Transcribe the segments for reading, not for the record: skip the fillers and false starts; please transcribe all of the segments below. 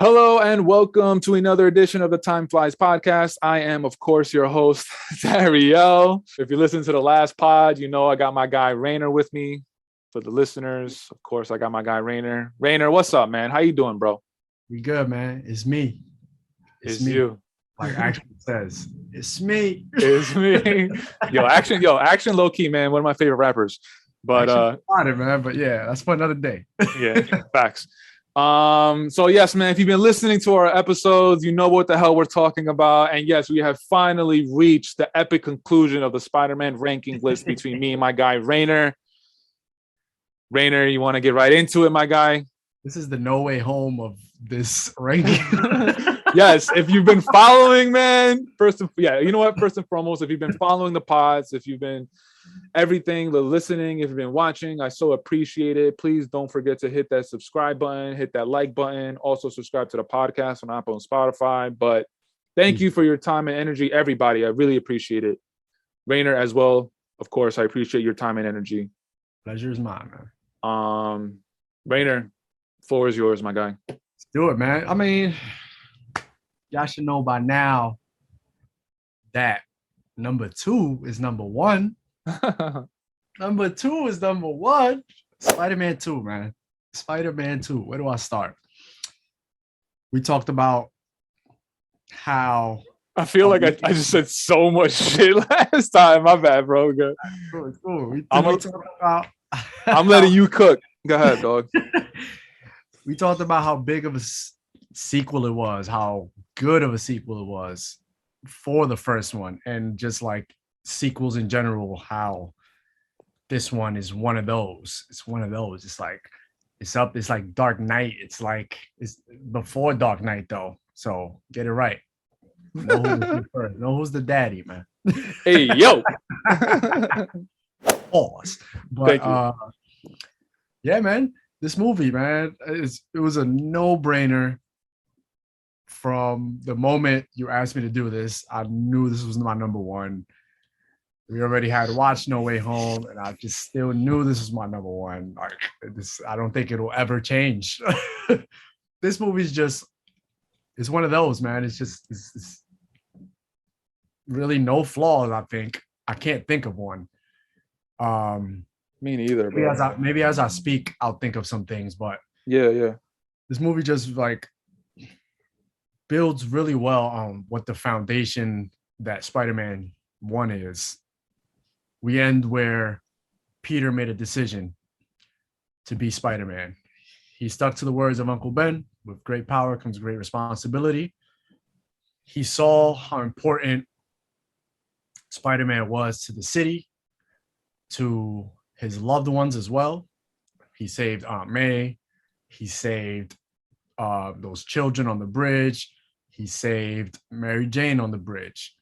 Hello and welcome to another edition of the Time Flies podcast. I am, of course, your host, Dariel. If you listen to the last pod, you know I got my guy Rainer with me. For the listeners, of course, I got my guy Rainer. Rainer, what's up, man? How you doing, bro? We good, man. It's me. It's you. Like Action says, it's me. It's me. Action low key, man. One of my favorite rappers. But man. But yeah, that's for another day. Yeah, facts. So yes, man, if you've been listening to our episodes, you know what the hell we're talking about. And yes, we have finally reached the epic conclusion of the Spider-Man ranking list between me and my guy Rainer. Rainer, you want to get right into it, my guy? This is the no way home of this ranking. Yes, if you've been following, man, first and foremost, if you've been following the pods, if you've been everything, the listening, if you've been watching, I so appreciate it. Please don't forget to hit that subscribe button, hit that like button, also subscribe to the podcast on Apple and Spotify. But thank you for your time and energy, everybody. I really appreciate it. Rainer as well, of course, I appreciate your time and energy. Pleasure is mine, man. Rainer, floor is yours, my guy. Let's do it, man. I mean, y'all should know by now that number 2 is number 1. Number 2 is number 1. Spider-Man 2, man. Spider-Man 2. Where do I start? We talked about how I feel like I just said so much shit last time. My bad, bro. Good. Cool. I'm letting you cook. Go ahead, dog. We talked about how big of a sequel it was, how good of a sequel it was for the first one, and just like sequels in general, how this one is one of those. It's one of those. It's like it's like Dark Knight. It's before Dark Knight though. So get it right. Know who's the daddy, man. Hey yo. Pause. But yeah, man. This movie, man, it was a no-brainer. From the moment you asked me to do this, I knew this was my number 1. We already had watched No Way Home, and I just still knew this was my number 1. Like this, I don't think it'll ever change. This movie's it's one of those, man. It's really no flaws. I think I can't think of one. Me neither. Maybe as I speak, I'll think of some things, but yeah. This movie just like builds really well on what the foundation that Spider-Man 1 is. We end where Peter made a decision to be Spider-Man. He stuck to the words of Uncle Ben. With great power comes great responsibility. He saw how important Spider-Man was to the city, to his loved ones as well. He saved Aunt May. He saved those children on the bridge. He saved Mary Jane on the bridge.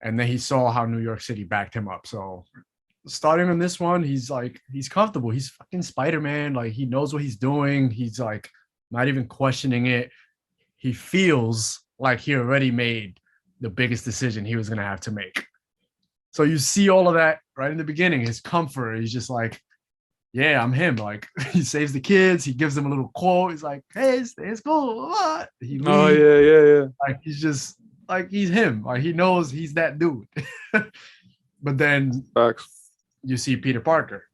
And then he saw how New York City backed him up. So starting on this one, he's comfortable. He's fucking Spider-Man. Like he knows what he's doing. He's like not even questioning it. He feels like he already made the biggest decision he was going to have to make. So you see all of that right in the beginning, his comfort. He's just like, yeah, I'm him. Like he saves the kids. He gives them a little quote. He's like, hey, it's cool. What? He leaves. Oh, yeah. Like he's just like, he's him. Like he knows he's that dude. But then you see Peter Parker.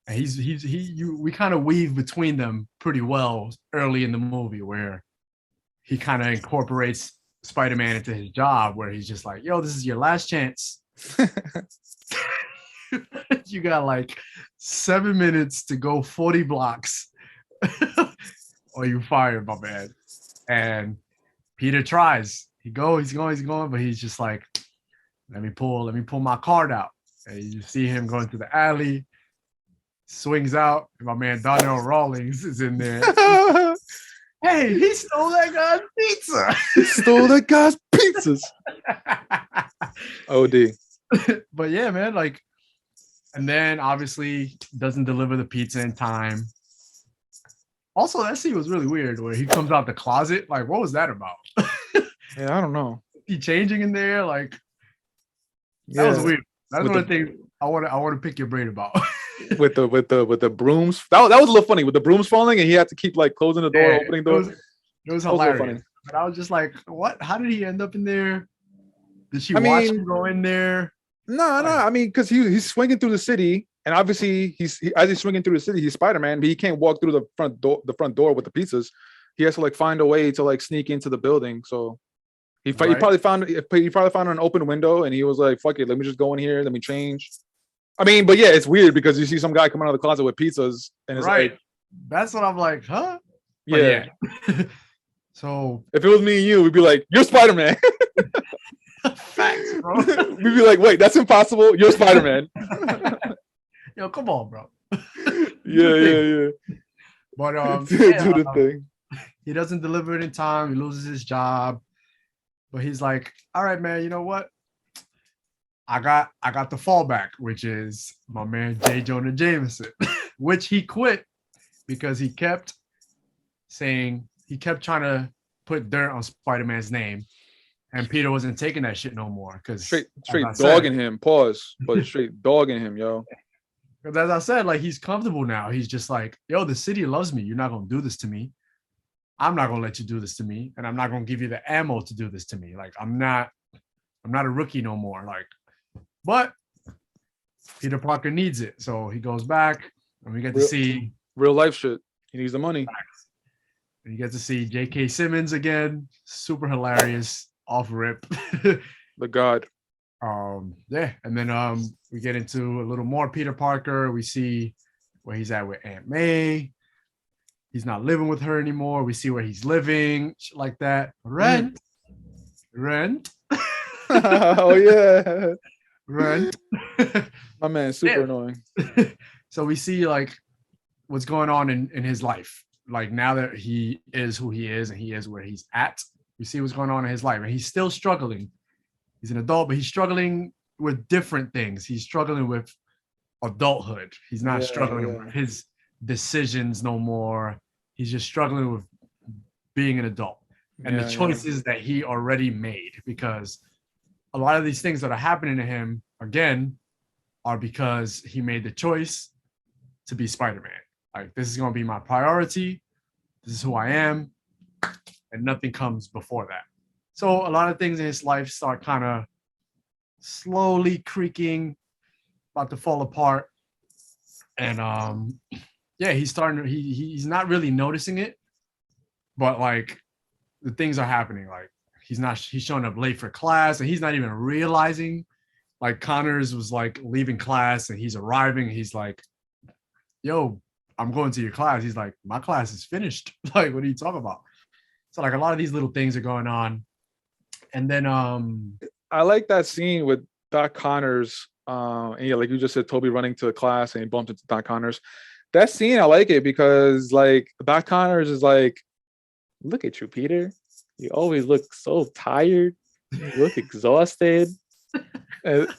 And we kind of weave between them pretty well early in the movie, where he kind of incorporates Spider-Man into his job, where he's just like, yo, this is your last chance. You got like 7 minutes to go 40 blocks or you fired, my man. And Peter tries. He's going, but he's just like, let me pull my card out. And you see him going to the alley, swings out, and my man Donnell Rawlings is in there. Hey, he stole that guy's pizza. He stole that guy's pizzas. OD. But yeah, man, like, and then obviously doesn't deliver the pizza in time. Also, that scene was really weird where he comes out the closet. Like, what was that about? Yeah, I don't know. He changing in there, like, that was weird. That's one of the things I want to pick your brain about. with the brooms. That was a little funny with the brooms falling, and he had to keep like closing the door, opening door. It was That was a little funny. hilarious. But I was just like, what? How did he end up in there? Did she I watch mean, him go in there? no. I mean, because he's swinging through the city, and obviously as he's swinging through the city, he's Spider-Man, but he can't walk through the front door with the pizzas. He has to like find a way to like sneak into the building. So he probably found an open window, and he was like, "Fuck it, let me just go in here, let me change." I mean, but yeah, it's weird because you see some guy coming out of the closet with pizzas, and it's like, that's what I'm like, huh? Yeah. So if it was me and you, we'd be like, "You're Spider-Man." Facts, bro. We'd be like, "Wait, that's impossible. You're Spider-Man." Yo, come on, bro. Yeah. But do the thing. He doesn't deliver it in time. He loses his job. But he's like, all right, man, you know what? I got the fallback, which is my man J. Jonah Jameson, which he quit because he kept trying to put dirt on Spider-Man's name, and Peter wasn't taking that shit no more. Because straight dogging him. Pause. But straight dogging him, yo. Because as I said, like, he's comfortable now. He's just like, yo, the city loves me. You're not gonna do this to me. I'm not gonna let you do this to me, and I'm not gonna give you the ammo to do this to me. Like, I'm not a rookie no more. Like, but Peter Parker needs it, so he goes back, and we get to see real life shit. He needs the money. And you get to see J.K. Simmons again, super hilarious, off rip. The god. Yeah, and then we get into a little more Peter Parker. We see where he's at with Aunt May. He's not living with her anymore. We see where he's living, shit like that. Rent. Oh yeah. Rent. My man, super annoying. So we see like what's going on in his life. Like, now that he is who he is and he is where he's at, we see what's going on in his life. And he's still struggling. He's an adult, but he's struggling with different things. He's struggling with adulthood. He's not struggling with his decisions no more. He's just struggling with being an adult and the choices that he already made, because a lot of these things that are happening to him again are because he made the choice to be Spider-Man. Like, this is going to be my priority. This is who I am, and nothing comes before that. So a lot of things in his life start kind of slowly creaking, about to fall apart. And he's starting to, he's not really noticing it, but like, the things are happening. Like, he's showing up late for class, and he's not even realizing. Like, Connors was like leaving class, and he's arriving. He's like, yo, I'm going to your class. He's like, my class is finished. Like, what are you talking about? So like, a lot of these little things are going on. And then I like that scene with Doc Connors. And yeah, like you just said, Toby running to the class and he bumped into Doc Connors. That scene, I like it because like Doc Connors is like, look at you, Peter. You always look so tired. You look exhausted. and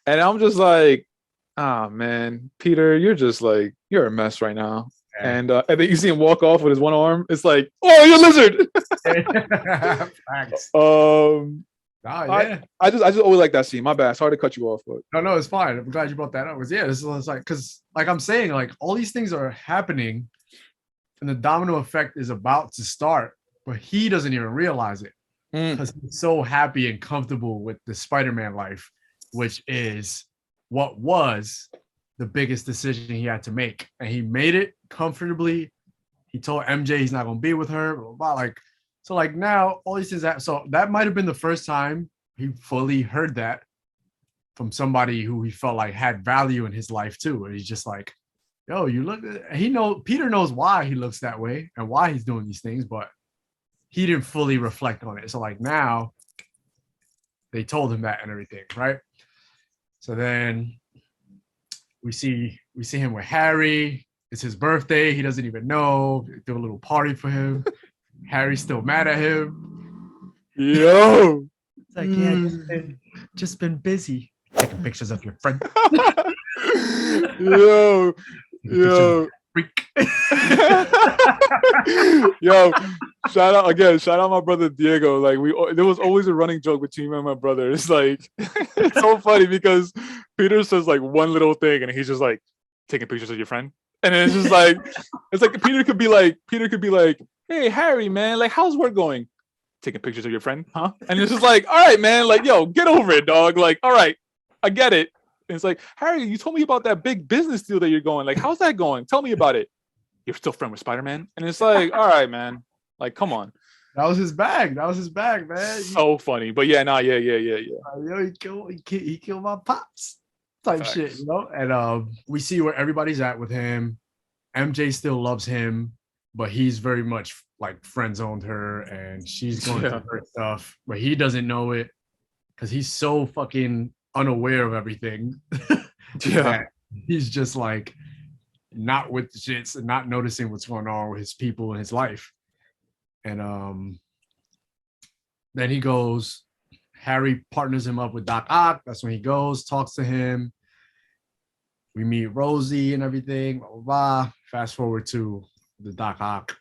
I'm just like, oh man, Peter, you're just like, you're a mess right now. Yeah. And then you see him walk off with his one arm. It's like, oh, you're a lizard. I just always like that scene. My bad. Sorry to cut you off, but no, it's fine. I'm glad you brought that up. This is like, because like I'm saying, like, all these things are happening, and the domino effect is about to start, but he doesn't even realize it because he's so happy and comfortable with the Spider-Man life, which is what was the biggest decision he had to make, and he made it comfortably. He told MJ he's not going to be with her, blah, blah, like, so like now all these things so that might have been the first time he fully heard that from somebody who he felt like had value in his life too. And he's just like, yo, you look, Peter knows why he looks that way and why he's doing these things, but he didn't fully reflect on it. So like, now they told him that and everything, right? So then we see him with Harry. It's his birthday. He doesn't even know. Do a little party for him. Harry's still mad at him. Yo. It's like, yeah, just been busy taking pictures of your friend. Yo. Yo, shout out my brother Diego. Like, there was always a running joke between me and my brother. It's like, it's so funny because Peter says like one little thing and he's just like, taking pictures of your friend. And then it's just like, it's like Peter could be like, hey Harry, man, like how's work going? Taking pictures of your friend, huh? And it's just like, all right, man, like yo, get over it, dog. Like, all right, I get it. And it's like, Harry, you told me about that big business deal that you're going. Like, how's that going? Tell me about it. You're still friend with Spider-Man? And it's like, all right, man. Like, come on. That was his bag. That was his bag, man. So funny. But yeah, nah, yeah. Yo, he killed my pops type Facts. shit, you know? And we see where everybody's at with him. MJ still loves him, but he's very much like friend zoned her and she's going through her stuff, but he doesn't know it because he's so fucking unaware of everything. That he's just like not with the shits and not noticing what's going on with his people in his life. And then he goes, Harry partners him up with Doc Ock. That's when he goes, talks to him. We meet Rosie and everything, blah, blah, blah. Fast forward to the Doc Ock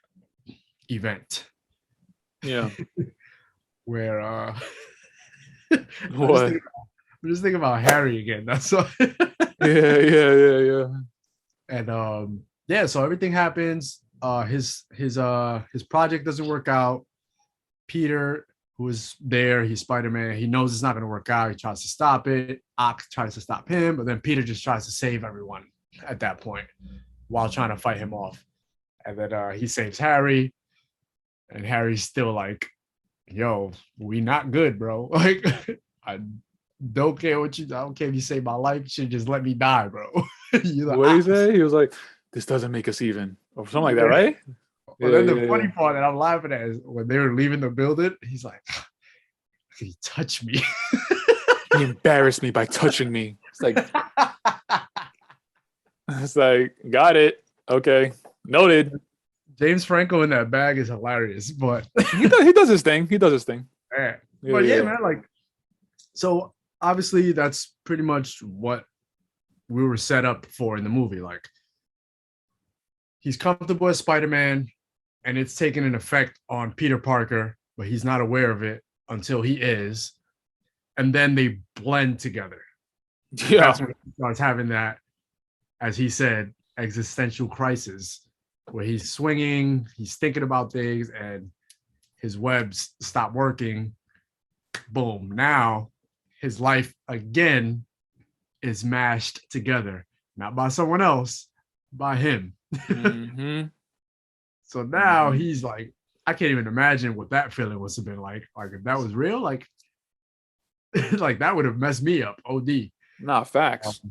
event. Yeah. Where What? I'm just thinking about Harry again. That's what Yeah. And yeah, so everything happens. His project doesn't work out. Peter, who is there, he's Spider-Man. He knows it's not going to work out. He tries to stop it. Ock tries to stop him, but then Peter just tries to save everyone at that point while trying to fight him off. And then he saves Harry, and Harry's still like, "Yo, we not good, bro. Like, I don't care what you. I don't care if you save my life. You should just let me die, bro." Like, what did he say? He was like, "This doesn't make us even," or something like that, right? But then the funny part that I'm laughing at is when they were leaving the building, he's like, he touched me. He embarrassed me by touching me. It's like, got it. Okay. Noted. James Franco in that bag is hilarious, but he does his thing. Man. Man, like, so obviously that's pretty much what we were set up for in the movie. Like, he's comfortable as Spider-Man, and it's taking an effect on Peter Parker, but he's not aware of it until he is. And then they blend together. Yeah. That's when he starts having that, as he said, existential crisis, where he's swinging, he's thinking about things, and his webs stop working. Boom. Now his life again is mashed together, not by someone else, by him. Mm-hmm. So now he's like, I can't even imagine what that feeling must have been like. Like, if that was real, like, like that would have messed me up. OD. Nah, facts.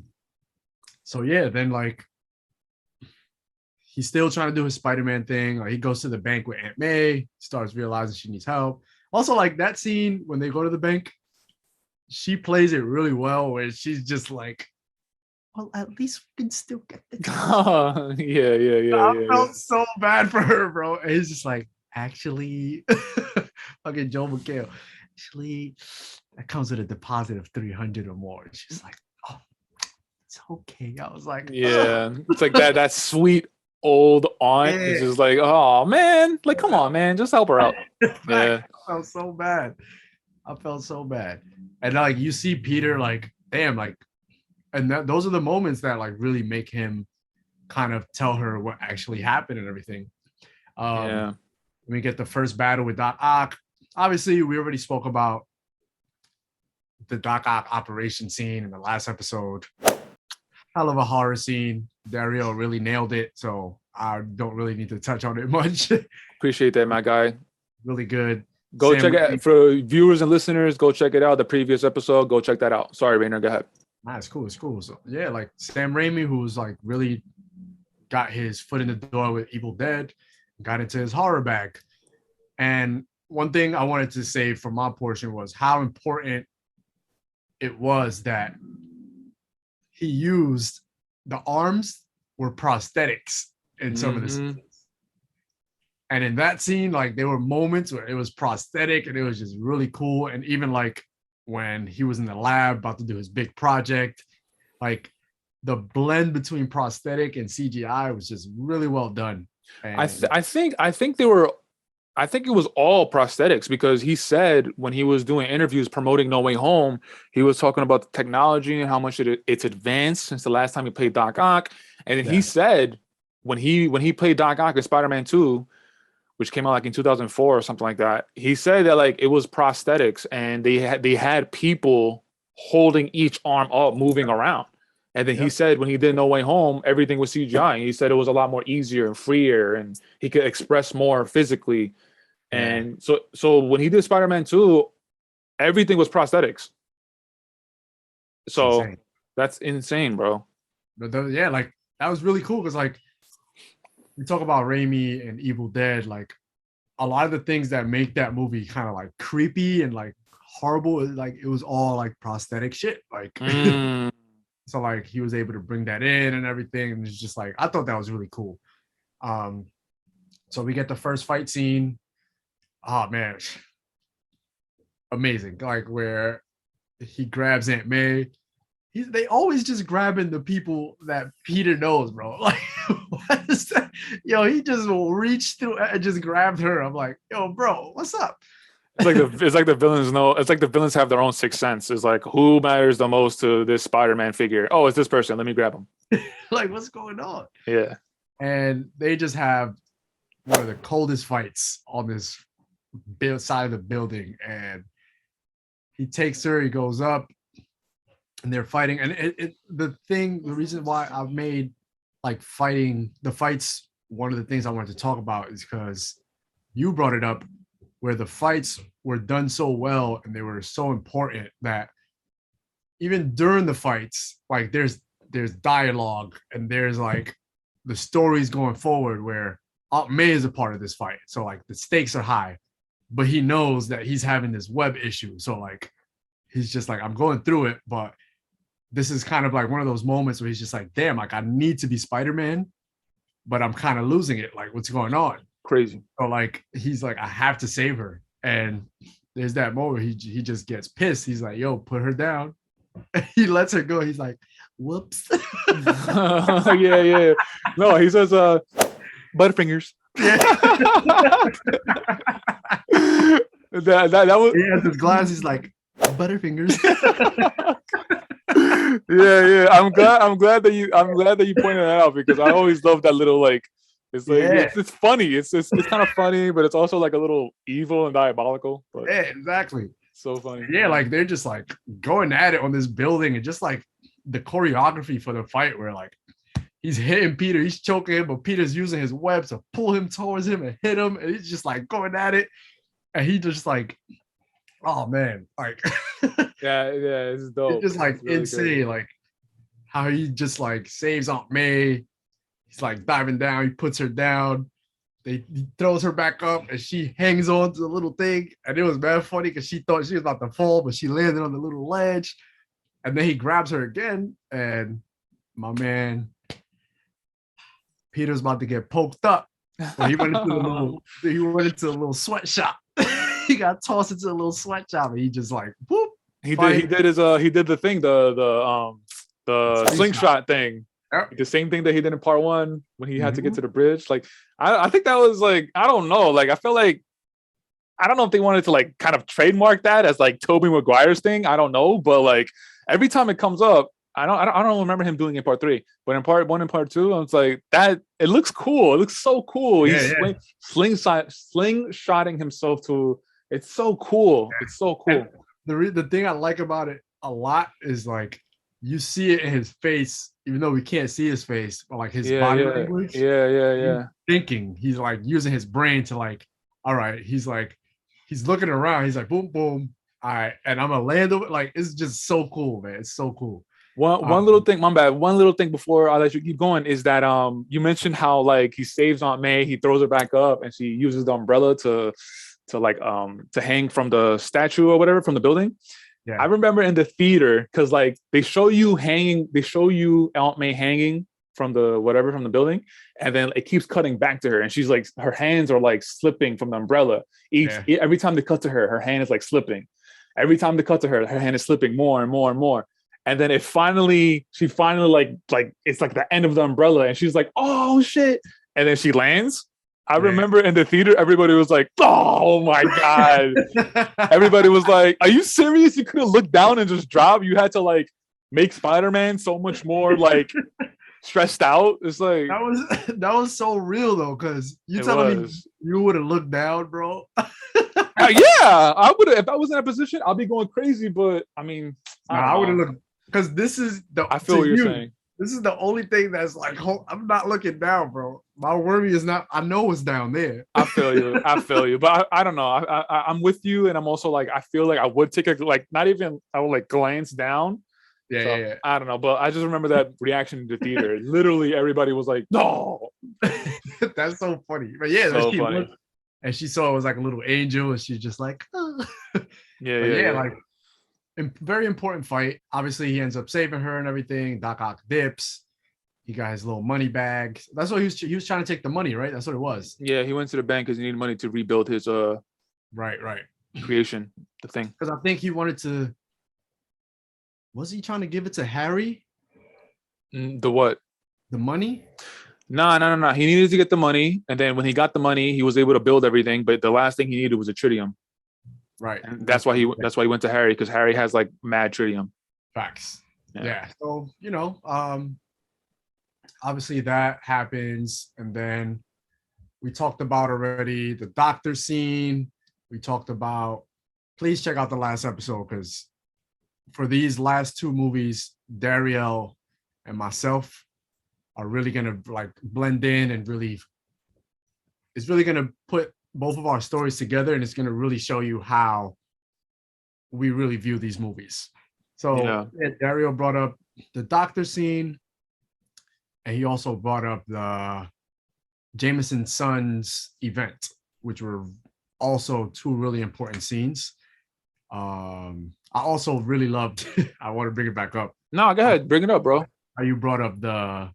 So yeah, then like he's still trying to do his Spider-Man thing. Like, he goes to the bank with Aunt May, starts realizing she needs help. Also, like that scene when they go to the bank, she plays it really well, where she's just like, well, at least we can still get the I felt so bad for her, bro. And he's just like, actually, fucking Joe McHale, actually, that comes with a deposit of 300 or more. And she's like, oh, it's okay. I was like, it's like that sweet old aunt is just like, oh man, like, come on, man, just help her out. Yeah. I felt so bad. And like, you see Peter, like, damn, like, and those are the moments that like really make him kind of tell her what actually happened and everything. We get the first battle with Doc Ock. Obviously, we already spoke about the Doc Ock operation scene in the last episode. Hell of a horror scene. Dario really nailed it, so I don't really need to touch on it much. Appreciate that, my guy. Really good. Go check it out. For viewers and listeners, go check it out. The previous episode, go check that out. Sorry, Rainer, go ahead. Nah, it's cool. So yeah, like Sam Raimi, who's like really got his foot in the door with Evil Dead, got into his horror bag. And one thing I wanted to say for my portion was how important it was that he used the arms were prosthetics in some of the scenes. And in that scene, like, there were moments where it was prosthetic and it was just really cool. And even like when he was in the lab about to do his big project, like the blend between prosthetic and CGI was just really well done. And I think they were I think it was all prosthetics because he said when he was doing interviews promoting No Way Home, he was talking about the technology and how much it's advanced since the last time he played Doc Ock. And then he Yeah. said when he played Doc Ock in Spider-Man 2, which came out like in 2004 or something like that, he said that like it was prosthetics and they had people holding each arm up, moving around. And then he Yep. said when he did No Way Home, everything was CGI. And he said it was a lot more easier and freer, and he could express more physically. Yeah. And so when he did Spider-Man 2, everything was prosthetics. It's So insane. that's insane, bro. But yeah, like that was really cool because like we talk about Raimi and Evil Dead, like a lot of the things that make that movie kind of like creepy and like horrible, like it was all like prosthetic shit. Like Mm. so like he was able to bring that in and everything. And it's just like I thought that was really cool. Um so we get the first fight scene. Oh man, amazing. Like where he grabs Aunt May. They always just grabbing the people that Peter knows, bro. Like, what is that? Yo, he just will reach through and just grabbed her. I'm like, yo, bro, what's up? It's like the villains know. It's like the villains have their own sixth sense. It's like who matters the most to this Spider-Man figure? Oh, it's this person. Let me grab him. Like, what's going on? Yeah. And they just have one of the coldest fights on this side of the building. And he takes her, he goes up, and they're fighting. And the reason why I've made like fighting the fights one of the things I wanted to talk about is because you brought it up where the fights were done so well and they were so important that even during the fights, like there's dialogue and there's like the stories going forward where Aunt May is a part of this fight. So like the stakes are high, but he knows that he's having this web issue. So like he's just like, I'm going through it, but this is kind of like one of those moments where he's just like, damn, like I need to be Spider-Man, but I'm kind of losing it. Like, what's going on? Crazy. So like he's like, I have to save her. And there's that moment he just gets pissed. He's like, yo, put her down. He lets her go. He's like, whoops. Yeah. No, he says Butterfingers. Yeah. that was. He has his glass. He's like, Butterfingers. Yeah. I'm glad that you pointed that out because I always love that little like it's like it's funny. It's kind of funny, but it's also like a little evil and diabolical. But yeah, exactly. So funny. Yeah, like they're just like going at it on this building and just like the choreography for the fight where like he's hitting Peter, he's choking him, but Peter's using his web to pull him towards him and hit him, and he's just like going at it, and he just like, oh man, like yeah, it's dope. It's just like really insane, great. like how he just like saves Aunt May. He's like diving down, he puts her down. He throws her back up and she hangs on to the little thing. And it was mad funny because she thought she was about to fall, but she landed on the little ledge. And then he grabs her again. And my man, Peter's about to get poked up. So he went into the little sweatshop. He got tossed into a little sweatshop and he just like whoop. He did the thing, the slingshot thing. Yep. The same thing that he did in part one when he had to get to the bridge. Like, I think that was like, I don't know. Like, I feel like, I don't know if they wanted to like kind of trademark that as like Tobey Maguire's thing. I don't know. But like every time it comes up, I don't remember him doing it in part three, but in part one and part two, I was like, that it looks cool. It looks so cool. He's slingshotting himself to, it's so cool. It's so cool. The thing I like about it a lot is like, you see it in his face, even though we can't see his face, but like his body language. Yeah. Thinking, he's like using his brain to like, all right, he's like, he's looking around, he's like, boom, boom. All right, and I'm gonna land over. Like, it's just so cool, man. It's so cool. One little thing, my bad. One little thing before I let you keep going is that you mentioned how like he saves Aunt May, he throws her back up, and she uses the umbrella to hang from the statue or whatever from the building. Yeah. I remember in the theater because like they show you Aunt May hanging from the building, and then it keeps cutting back to her, and she's like, her hands are like slipping from the umbrella. Every time they cut to her hand is like slipping. Every time they cut to her hand is slipping more and more and more. And then she finally like it's like the end of the umbrella, and she's like, oh shit, and then she lands. I remember in the theater, everybody was like, "Oh my god!" Yeah. Everybody was like, "Are you serious? You couldn't look down and just drop. You had to like make Spider-Man so much more like stressed out." It's like That was that was so real though, because you it telling me was. you would have looked down, bro. Yeah, I would have if I was in that position. I'll be going crazy. But I mean, I Nah, don't I would have know. looked because this is the I feel to what you're you. saying. This is the only thing that's like, I'm not looking down, bro. My worry is not. I know it's down there. I feel you. I feel you. But I don't know. I'm with you, and I'm also like I feel like I would take a like not even I would like glance down. Yeah, So yeah, I don't know, but I just remember that reaction in the theater. Literally, everybody was like, "No!" yeah. That's so funny. But yeah, So she funny. looked and she saw it was like a little angel, and she's just like, oh. Yeah, But yeah, yeah, yeah. like very important fight. Obviously, he ends up saving her and everything. Doc Ock dips. He got his little money bag. That's what he was trying to take the money, right? That's what it was. Yeah, he went to the bank because he needed money to rebuild his Right, right. creation, the thing. Because I think he wanted to. Was he trying to give it to Harry? The what? The money? No, no, no, no. He needed to get the money, and then when he got the money, he was able to build everything. But the last thing he needed was a tritium, Right. and that's why he went to Harry because Harry has like mad tritium. Facts. Yeah. Yeah. So, obviously that happens. And then we talked about already the doctor scene. We talked about, please check out the last episode because for these last two movies, Dariel and myself are really gonna like blend in and really, it's really gonna put both of our stories together, and it's gonna really show you how we really view these movies. So Yeah. Dario brought up the doctor scene, and he also brought up the Jameson Sons event, which were also two really important scenes. I also really loved. I want to bring it back up. No, go ahead, bring it up, bro. How you brought up the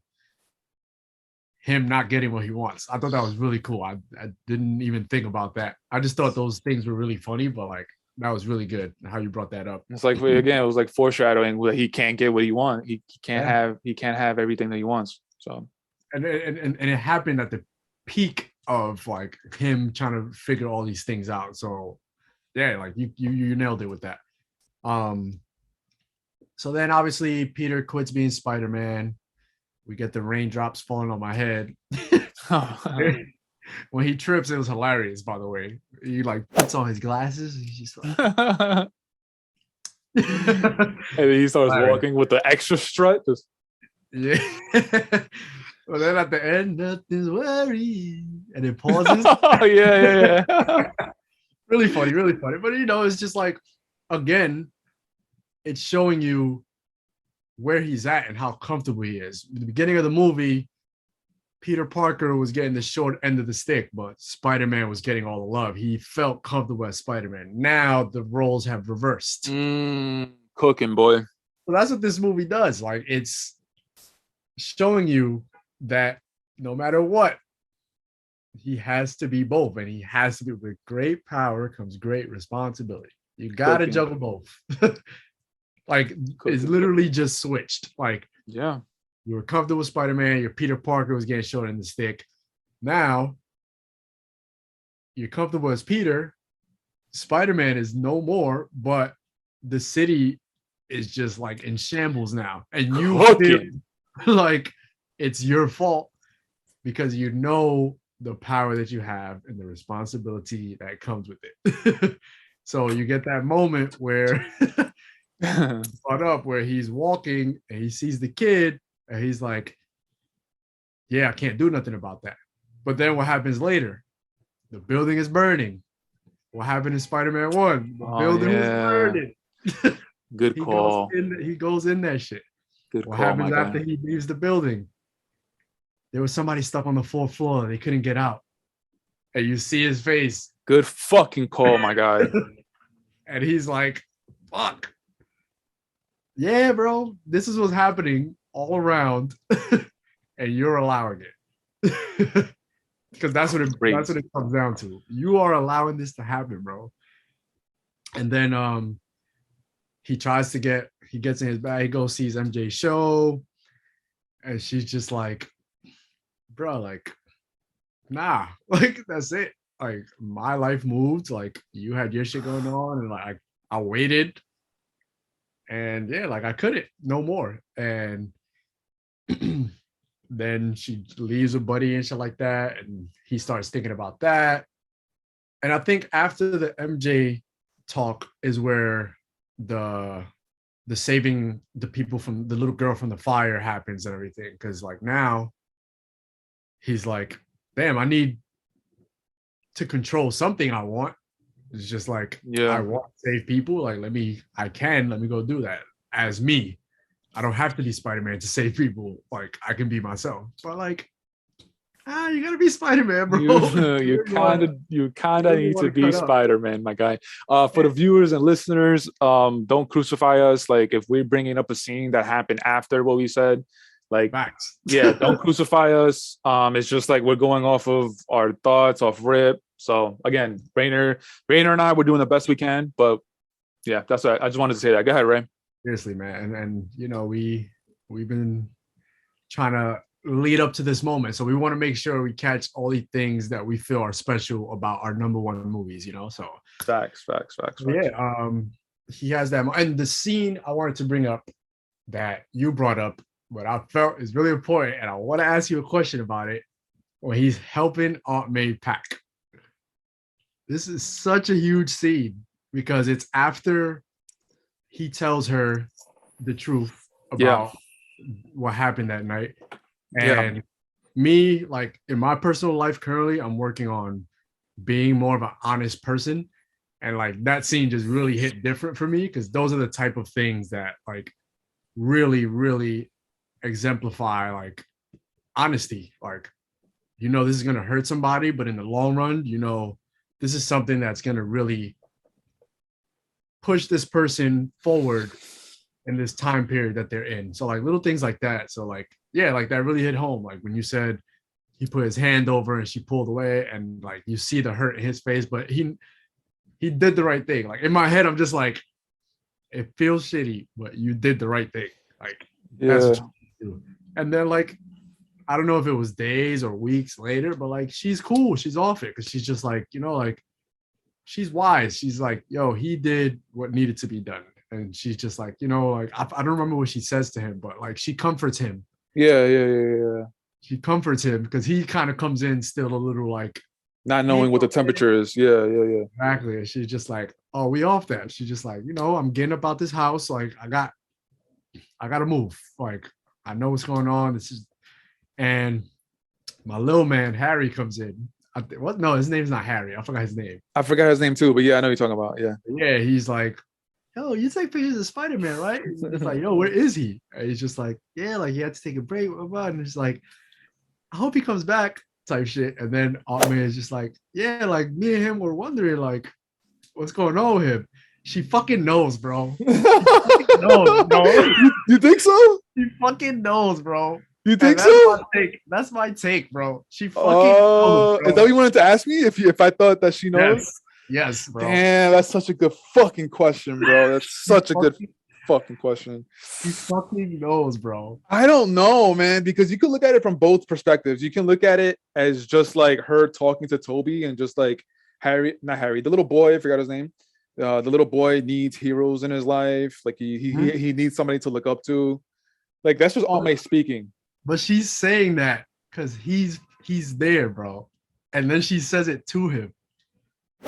him not getting what he wants. I thought that was really cool. I didn't even think about that. I just thought those things were really funny, but like that was really good how you brought that up. It's like again, it was like foreshadowing that he can't get what he wants. He can't Yeah. have everything that he wants. So And it happened at the peak of like him trying to figure all these things out. So yeah, like you nailed it with that. So then obviously Peter quits being Spider-Man. We get the raindrops falling on my head. When he trips, it was hilarious, by the way. He like puts on his glasses. He's just like and then he starts walking with the extra strut. Just yeah. Well, then at the end, nothing's worried, and it pauses. oh yeah. Really funny, really funny. But it's just like, again, it's showing you where he's at and how comfortable he is. At the beginning of the movie, Peter Parker was getting the short end of the stick, but Spider-Man was getting all the love. He felt comfortable as Spider-Man. Now the roles have reversed. Cooking, boy. So that's what this movie does. Like, it's showing you that no matter what, he has to be both, and he has to be. With great power comes great responsibility. You got to juggle both. Like, it's literally just switched. Like, yeah, you were comfortable with Spider-Man. Your Peter Parker was getting short in the stick. Now you're comfortable as Peter. Spider-Man is no more, but the city is just like in shambles now, and you feel like it's your fault because you know the power that you have and the responsibility that comes with it. So you get that moment where brought up where he's walking and he sees the kid and he's like, yeah, I can't do nothing about that. But then what happens later? The building is burning. What happened in Spider-Man 1? The building was burning. Good call. He goes in that shit. Good what call, happens after he leaves the building? There was somebody stuck on the fourth floor. They couldn't get out. And you see his face. Good fucking call, my guy. And he's like, fuck. Yeah, bro. This is what's happening all around. And you're allowing it. Because that's what it comes down to. You are allowing this to happen, bro. And then he gets in his bag, he goes sees MJ's show, and she's just like, bro, like, nah, like that's it. Like my life moved. Like you had your shit going on, and like I waited, and yeah, like I couldn't no more. And then she leaves a buddy and shit like that, and he starts thinking about that. And I think after the MJ talk is where the the saving the people from the little girl from the fire happens and everything. Cause like now he's like, damn, I need to control something I want. It's just like I Yeah. want to save people. Like let me go do that as me. I don't have to be Spider-Man to save people. Like I can be myself. But like, you gotta be Spider-Man, bro. You kind of really need to want to be cut up. Spider-Man, my guy. For the viewers and listeners, don't crucify us. Like if we're bringing up a scene that happened after what we said, like Facts. yeah, don't crucify us. It's just like we're going off of our thoughts, off rip. So again, Rainer and I, we're doing the best we can. But yeah, that's what I just wanted to say that. Go ahead, Ray. Seriously, man. And you know, we've been trying to lead up to this moment. So we want to make sure we catch all the things that we feel are special about our number one movies, you know. So Facts. yeah, he has that and the scene I wanted to bring up that you brought up, but I felt is really important, and I want to ask you a question about it when he's helping Aunt May pack. This is such a huge scene because it's after he tells her the truth Yeah, about what happened that night. yeah, And me, like in my personal life currently, I'm working on being more of an honest person. And like that scene just really hit different for me because those are the type of things that like really, really exemplify like honesty. Like, you know, this is gonna hurt somebody, but in the long run, you know, this is something that's gonna really push this person forward in this time period that they're in. So like little things like that. So like, yeah, like that really hit home. Like when you said he put his hand over and she pulled away and like you see the hurt in his face, but he did the right thing. Like in my head, I'm just like, it feels shitty, but you did the right thing. Like that's yeah, what you do. And then like, I don't know if it was days or weeks later, but like she's cool. She's off it because she's just like, you know, like she's wise. She's like, yo, he did what needed to be done. And she's just like, you know, like I don't remember what she says to him, but like she comforts him. yeah. She comforts him because he kind of comes in still a little like, Not hey, knowing what the okay. temperature is. Yeah. Exactly. And she's just like, oh, we off that. She's just like, you know, I'm getting about this house. Like I gotta move. Like I know what's going on. This is and my little man Harry comes in. What? No, his name's not Harry. I forgot his name. I forgot his name too, but yeah, I know what you're talking about. Yeah. Yeah, he's like, yo, you take pictures of Spider-Man, right? It's like, yo, where is he? And he's just like, yeah, like he had to take a break, blah, blah. And it's like, I hope he comes back, type shit. And then Aunt May is just like, yeah, like me and him were wondering, like, what's going on with him? She fucking knows, bro. Knows, bro. You think so? She fucking knows, bro. You And think so? that's my take, bro. She fucking knows, Is that bro. what you wanted to ask me? If I thought that she knows? Yes. Yes, bro. Damn, that's such a good fucking question, bro. That's She such a good fucking, fucking question. she fucking knows, bro. I don't know, man, because you can look at it from both perspectives. You can look at it as just like her talking to Toby and just like Harry, not Harry, the little boy, I forgot his name. The little boy needs heroes in his life. Like he needs somebody to look up to. Like that's just Aunt May speaking. But she's saying that because he's there, bro. And then she says it to him.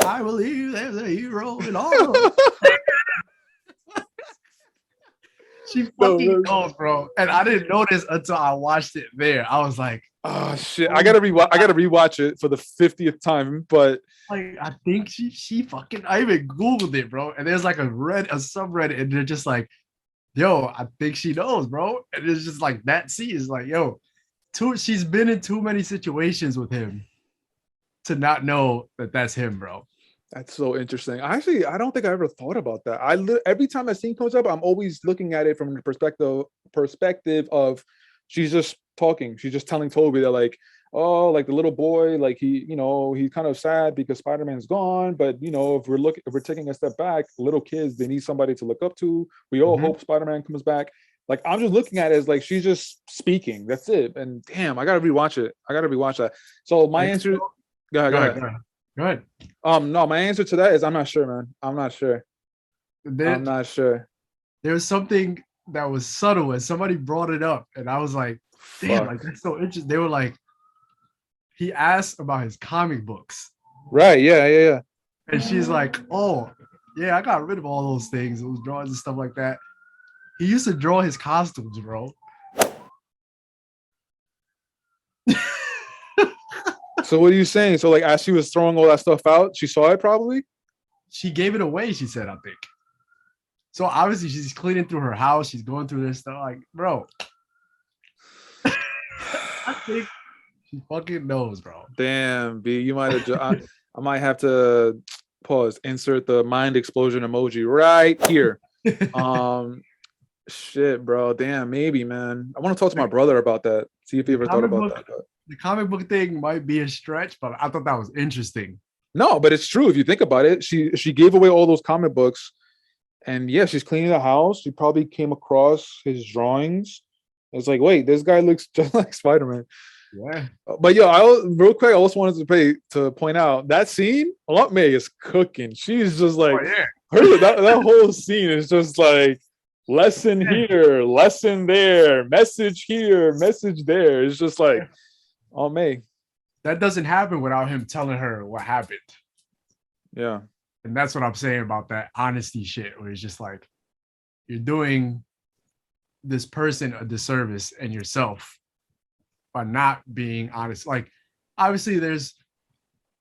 I believe there's a hero in all of us. She fucking knows, bro. And I didn't notice until I watched it there. I was like, Oh shit! oh, I gotta rewatch it for the 50th time. But like I think she fucking I even Googled it, bro. And there's like a subreddit, and they're just like, yo, I think she knows, bro. And it's just like that scene is like, yo, she's been in too many situations with him to not know that that's him, bro. that's so interesting. I don't think I ever thought about that. Every time a scene comes up, I'm always looking at it from the perspective of she's just talking. She's just telling Toby that like, oh, like the little boy, like he's kind of sad because Spider-Man's gone. But if we're taking a step back, little kids, they need somebody to look up to. We all hope Spider-Man comes back. Like I'm just looking at it as like she's just speaking. That's it. And damn, I gotta rewatch it. I gotta rewatch that. So my answer. Go ahead. Go ahead. Go ahead. No, my answer to that is I'm not sure, man. I'm not sure. I'm not sure. There was something that was subtle and somebody brought it up, and I was like, damn, like that's so interesting. They were like, he asked about his comic books. Right. Yeah. And she's like, oh, yeah, I got rid of all those things, those drawings and stuff like that. He used to draw his costumes, bro. So what are you saying? So like as she was throwing all that stuff out, she saw it probably? She gave it away, she said, I think. So obviously she's cleaning through her house. She's going through this stuff. Like, bro. I think she fucking knows, bro. Damn, B, you might have I might have to pause, insert the mind explosion emoji right here. Shit, bro. Damn, maybe, man. I want to talk to my brother about that. See if he ever thought about that. But... The comic book thing might be a stretch, but I thought that was interesting. No, but it's true if you think about it. She gave away all those comic books, and yeah, she's cleaning the house. She probably came across his drawings. It's like, wait, this guy looks just like Spider-Man. Yeah. But yo, real quick, I also wanted to point out that scene. Aunt May is cooking. She's just like, that whole scene is just like. Lesson here, lesson there, message here, message there. It's just like, oh, May. That doesn't happen without him telling her what happened. Yeah. And that's what I'm saying about that honesty shit, where it's just like, you're doing this person a disservice and yourself by not being honest. Like, obviously, there's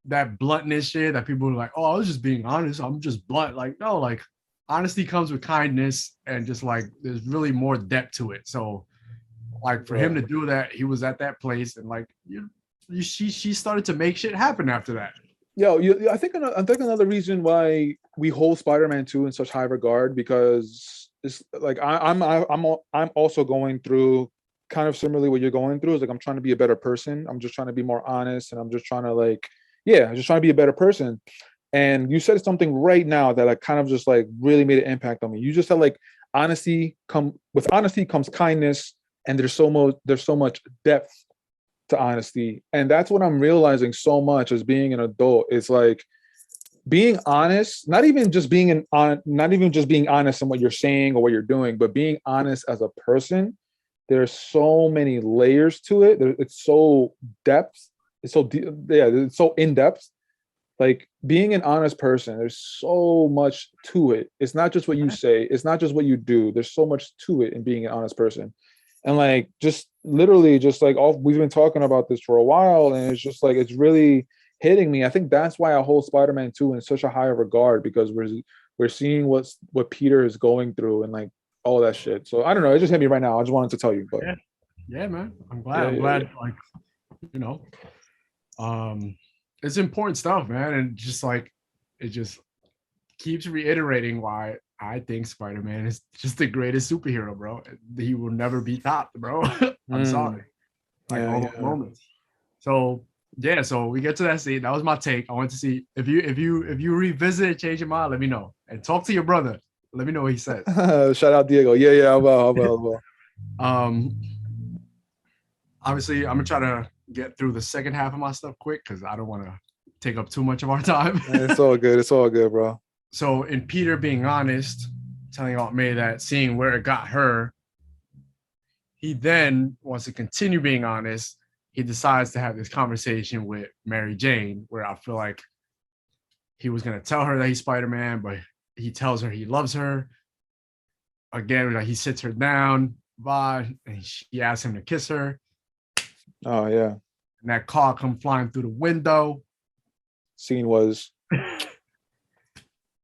that bluntness shit that people are like, oh, I was just being honest. I'm just blunt. Like, no, like, honesty comes with kindness and just like there's really more depth to it. So like for him to do that, he was at that place and like she started to make shit happen after that. I think another reason why we hold Spider-Man 2 in such high regard, because it's like I'm also going through kind of similarly what you're going through. Is like I'm trying to be a better person. I'm just trying to be more honest, and I'm just trying to I'm just trying to be a better person. And you said something right now that like kind of just like really made an impact on me. You just said like honesty comes kindness, and there's so much depth to honesty. And that's what I'm realizing so much as being an adult. It's like being honest, not even just being honest in what you're saying or what you're doing, but being honest as a person. There's so many layers to it. It's so depth. It's so deep. Yeah, it's so in depth. Like being an honest person, there's so much to it. It's not just what you say. It's not just what you do. There's so much to it in being an honest person. And like, just literally just like we've been talking about this for a while. And it's just like, it's really hitting me. I think that's why I hold Spider-Man 2 in such a high regard, because we're seeing what Peter is going through and like all that shit. So I don't know. It just hit me right now. I just wanted to tell you, but yeah, man. I'm glad. Like, you know, it's important stuff, man. And just like, it just keeps reiterating why I think Spider-Man is just the greatest superhero, bro. He will never be topped, bro. I'm sorry. Like all those moments. So yeah, so we get to that scene. That was my take. I want to see if you revisit it, change your mind, let me know. And talk to your brother. Let me know what he says. Shout out Diego. Yeah, I will. Obviously, I'm gonna try to get through the second half of my stuff quick because I don't want to take up too much of our time. It's all good, bro. So in Peter being honest, telling Aunt May that, seeing where it got her, he then wants to continue being honest. He decides to have this conversation with Mary Jane, where I feel like he was going to tell her that he's Spider-Man, but he tells her he loves her. Again, like he sits her down, and she asks him to kiss her. Oh, yeah. And that car come flying through the window. Scene was...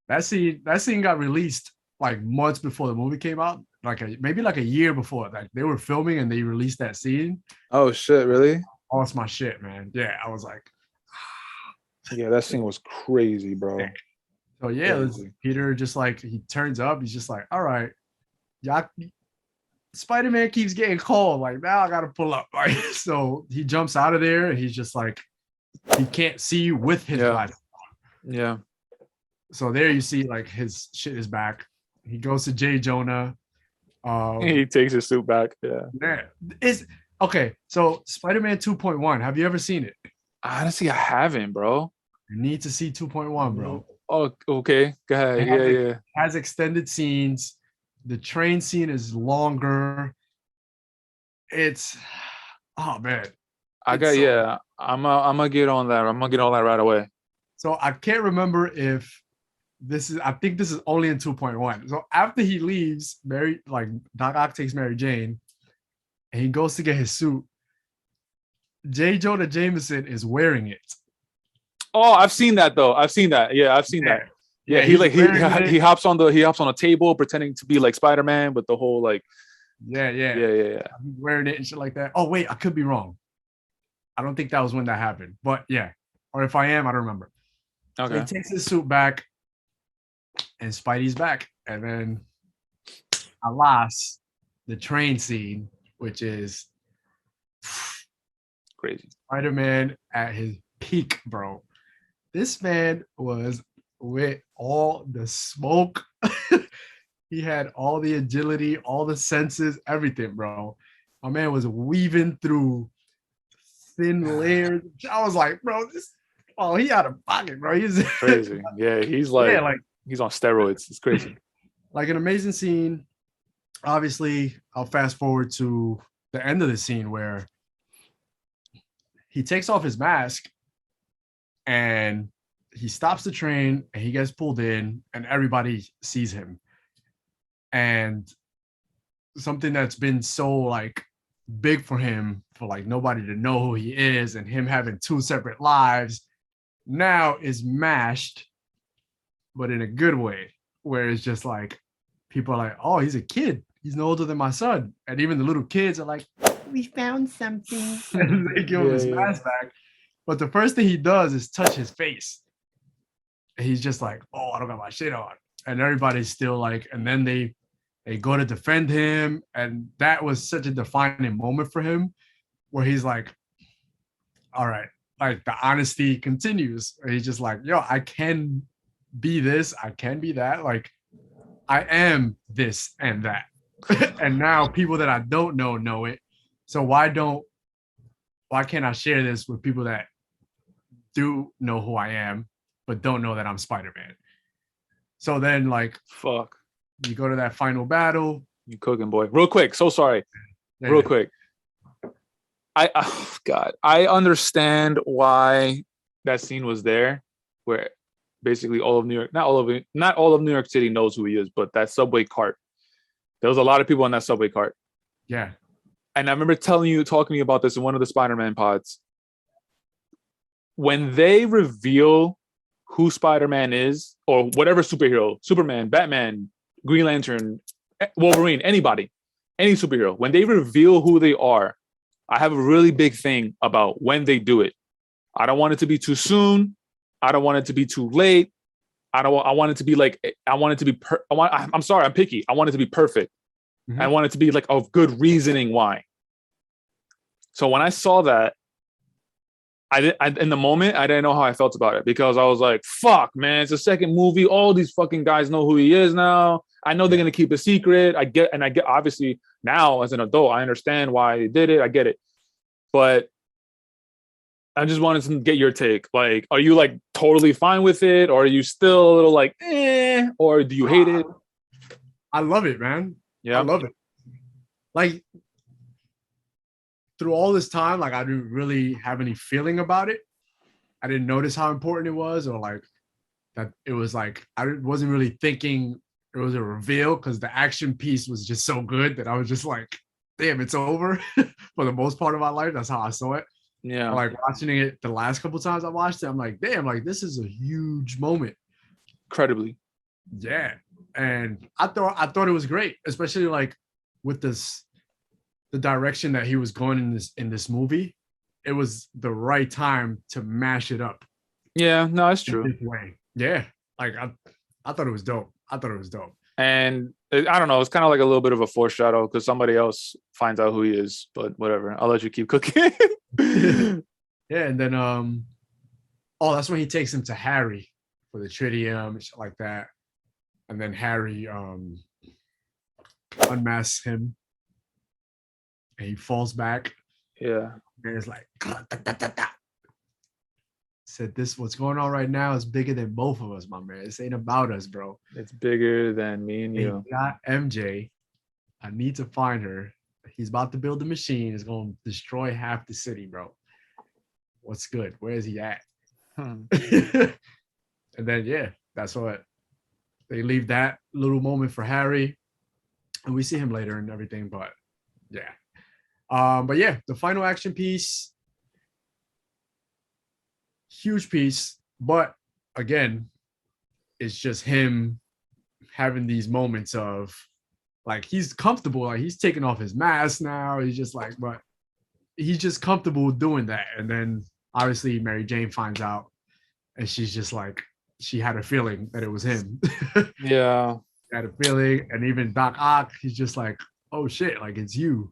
That scene got released like months before the movie came out, maybe a year before. Like they were filming and they released that scene. Oh shit! Really? Oh, it's my shit, man. Yeah, I was like, yeah, that scene was crazy, bro. So yeah, Peter just like he turns up. He's just like, all right, y'all. Spider-Man keeps getting called. Like now, I gotta pull up. Right, so he jumps out of there and he's just like, he can't see you with his glasses. Yeah. So there you see like his shit is back. He goes to J. Jonah. Um, He takes his suit back. Yeah. yeah, is okay. So Spider-Man 2.1. Have you ever seen it? Honestly, I haven't, bro. You need to see 2.1, bro. Oh, okay. Go It ahead. has, Yeah, yeah. has extended scenes. The train scene is longer. It's oh man, I it's got so yeah. I'm gonna get on that. I'm gonna get on that right away. so I can't remember if this is I think this is only in 2.1. So after he leaves, Mary like Doc Ock takes Mary Jane and he goes to get his suit. J. Jonah Jameson is wearing it. Oh, I've seen that though. I've seen that. Yeah, I've seen Yeah. that. Yeah, Yeah, he he's like wearing it. he hops on a table pretending to be like Spider-Man with the whole like Yeah, yeah. yeah, yeah, yeah. He's wearing it and shit like that. Oh, wait, I could be wrong. I don't think that was when that happened. But yeah. Or if I am, I don't remember. So he Okay. takes his suit back and Spidey's back. And then alas, the train scene, which is Crazy. Spider-Man at his peak, bro. This man was with all the smoke. He had all the agility, all the senses, everything, bro. My man was weaving through thin layers. I was like, bro, this he out of pocket, bro. He's Crazy. Yeah, yeah, like he's on steroids. It's crazy. like an amazing scene. Obviously, I'll fast forward to the end of the scene where he takes off his mask and he stops the train and he gets pulled in and everybody sees him. And something that's been so like big for him for like nobody to know who he is and him having two separate lives now is mashed, but in a good way, where it's just like people are like, oh, he's a kid. He's no older than my son. And even the little kids are like, we found something. And they give him his mask back. But the first thing he does is touch his face. And he's just like, oh, I don't got my shit on. And everybody's still like, and then they go to defend him. And that was such a defining moment for him where he's like, all right, like the honesty continues. And he's just like, yo, I can be this, I can be that. Like, I am this and that. And now people that I don't know it. So why can't I share this with people that do know who I am, but don't know that I'm Spider-Man? So then, like, Fuck. you go to that final battle. You cooking, boy. Real quick. So sorry. Yeah, Real quick. Oh God, I understand why that scene was there, where basically all of New York, not all of New York City knows who he is, but that subway cart. There was a lot of people on that subway cart. Yeah. And I remember talking to you about this in one of the Spider-Man pods. When they reveal who Spider-Man is, or whatever superhero, Superman, Batman, Green Lantern, Wolverine, anybody, any superhero, when they reveal who they are, I have a really big thing about when they do it. I don't want it to be too soon. I don't want it to be too late. I want it to be like, I want it to be, I'm sorry, I'm picky. I want it to be perfect. Mhm. I want it to be like of good reasoning why. So when I saw that, in the moment, I didn't know how I felt about it because I was like, fuck, man, it's a second movie. All these fucking guys know who he is now. I know they're going to keep a secret. I get, obviously now as an adult, I understand why they did it. I get it. But I just wanted to get your take. Like, are you like totally fine with it? Or are you still a little like, or do you hate it? I love it, man. Yeah. I love it. Like, through all this time, like I didn't really have any feeling about it. I didn't notice how important it was, or like that it was like I wasn't really thinking it was a reveal because the action piece was just so good that I was just like, damn, it's over for the most part of my life. That's how I saw it. Yeah. Like watching it the last couple times I watched it, I'm like, damn, like this is a huge moment. Incredibly. Yeah. And I thought it was great, especially like with the direction that he was going in this movie. It was the right time to mash it up. Yeah, no, it's true. This way. Yeah. Like I thought it was dope. I thought it was dope. And I don't know, it's kind of like a little bit of a foreshadow because somebody else finds out who he is, but whatever. I'll let you keep cooking. Yeah, and then that's when he takes him to Harry for the tritium and shit like that. And then Harry unmasks him, and he falls back. Yeah. And it's like, said, this what's going on right now is bigger than both of us, my man. This ain't about us, bro. It's bigger than me and They you. got MJ. I need to find her. He's about to build a machine. It's going to destroy half the city, bro. What's good? Where is he at? And then, yeah, that's what they leave that little moment for Harry. And we see him later and everything, but yeah. But yeah, the final action piece, huge piece, but again, it's just him having these moments of like he's comfortable, like he's taking off his mask now. He's just like, but he's just comfortable doing that. And then obviously Mary Jane finds out, and she's just like, she had a feeling that it was him. Yeah. Had a feeling, and even Doc Ock, he's just like, oh shit, like it's you.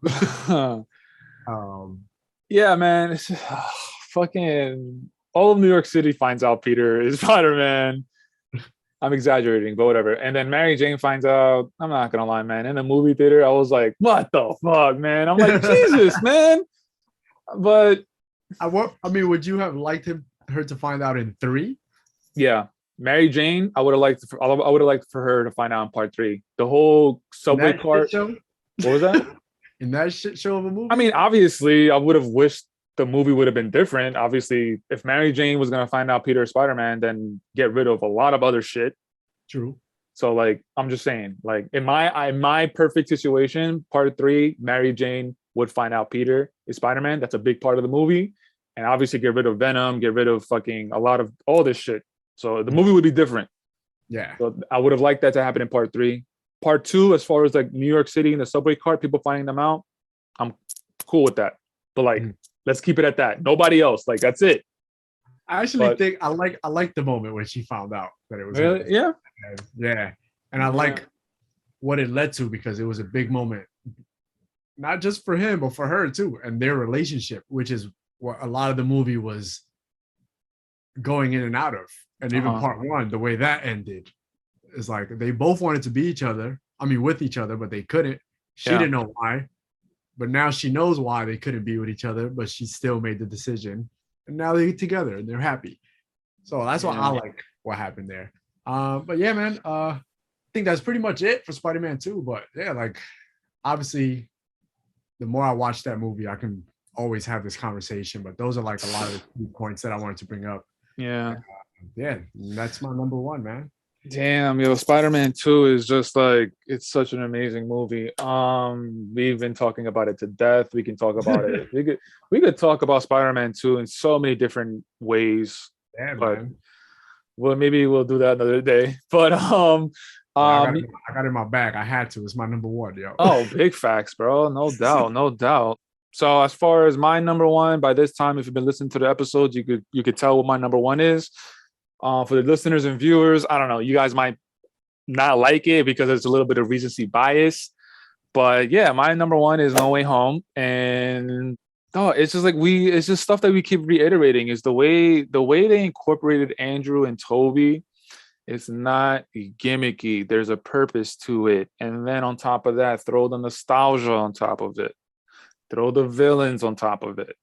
Yeah, man. It's just, fucking all of New York City finds out Peter is Spider-Man. I'm exaggerating, but whatever. And then Mary Jane finds out. I'm not gonna lie, man. In the movie theater, I was like, "What the fuck, man?" I'm like, "Jesus, man." But I mean, would you have liked her to find out in 3? yeah, Mary Jane, I would have liked. I would have liked for her to find out in part 3. The whole subway cart. Show? What was that? In that shit show of a movie? I mean, obviously, I would have wished the movie would have been different. Obviously, if Mary Jane was gonna find out Peter is Spider-Man, then get rid of a lot of other shit. True. So, like, I'm just saying, like, in my perfect situation, part 3, Mary Jane would find out Peter is Spider-Man. That's a big part of the movie, and obviously get rid of Venom, get rid of fucking a lot of all this shit. So the movie would be different. Yeah. So I would have liked that to happen in part 3. Part 2, as far as like New York City and the subway cart, people finding them out, I'm cool with that. But like, let's keep it at that. Nobody else. Like, that's it. I actually think I like the moment when she found out that it was really him. yeah. Yeah. And I like what it led to, because it was a big moment, not just for him, but for her too, and their relationship, which is what a lot of the movie was going in and out of. And even part 1, the way that ended is like they both wanted to be with each other, but they couldn't. She didn't know why, but now she knows why they couldn't be with each other, but she still made the decision, and now they're together and they're happy. So that's what I like what happened there. But yeah, man, I think that's pretty much it for Spider-Man 2. But yeah, like obviously the more I watch that movie, I can always have this conversation, but those are like a lot of the key points that I wanted to bring up. Yeah. Yeah, that's my number 1, man. Damn, yo, Spider-Man 2 is just like, it's such an amazing movie. We've been talking about it to death. We can talk about it. We could talk about Spider-Man 2 in so many different ways. Yeah, but man. well, maybe we'll do that another day. But I got it in my bag. I had to. It's my number 1, yo. Oh, big facts, bro. No doubt, no doubt. So as far as my number 1, by this time, if you've been listening to the episodes, you could tell what my number 1 is. For the listeners and viewers, I don't know, you guys might not like it because there's a little bit of recency bias. But yeah, my number 1 is No Way Home. And it's just like it's just stuff that we keep reiterating, is the way they incorporated Andrew and Toby. It's not gimmicky. There's a purpose to it. And then on top of that, throw the nostalgia on top of it. Throw the villains on top of it.